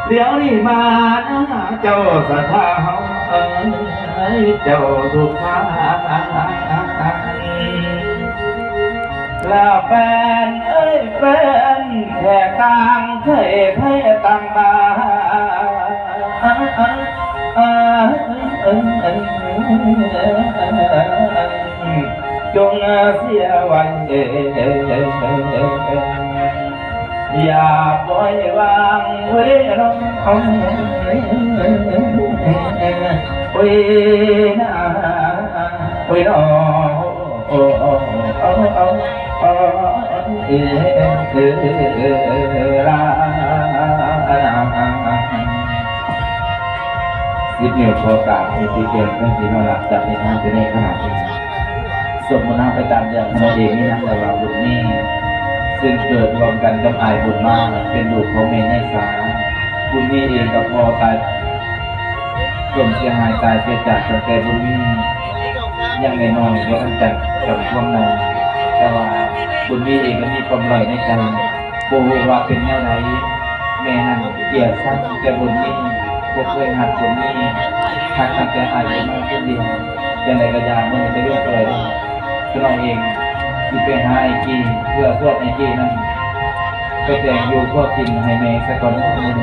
เดี๋ยวนี้มาเจ้าสถาเฮาเจ้าทุกทางลาแฟนแฟนแค่ต่างเคยให้ต่างมาจงเสียไว้อย่าปล่อยวางไว้ลงไว้นะไว้นอสิบนิ้วโอกาสมีสีเกียรติเพื่อนที่มาหลักจากในทางจะในขนาดนี้สมมติไปตามอย่างเราเองนี่นะแต่ว่าบุญนี่ซึ่งเกิดรวมกันกับอายบุญมากเป็นลูกของเมย์ในสาบุญนี่เองกับพ่อตายส่วนเสียหายตายเสียจากแต่บุญนี่ยังในนอนก็ต้องจัดกับความนอนแต่ว่าบุญนี่เองก็มีความลอยในใจโบว่าเป็นแนวไหนแม่นั่นเกลียดสั้นแต่บุญนี่พวกเคยหัดบุญนี่หักตั้งแต่อายบุญมาคนเดียวเป็นอะไรก็ยากมันจะเรื่องอะไรคือเราเองที่ไปหาไอ้กี้เพื่อสวดไอ้กี้นั่นไปแต่งอยู่ก็กินให้แม่สักคนนึง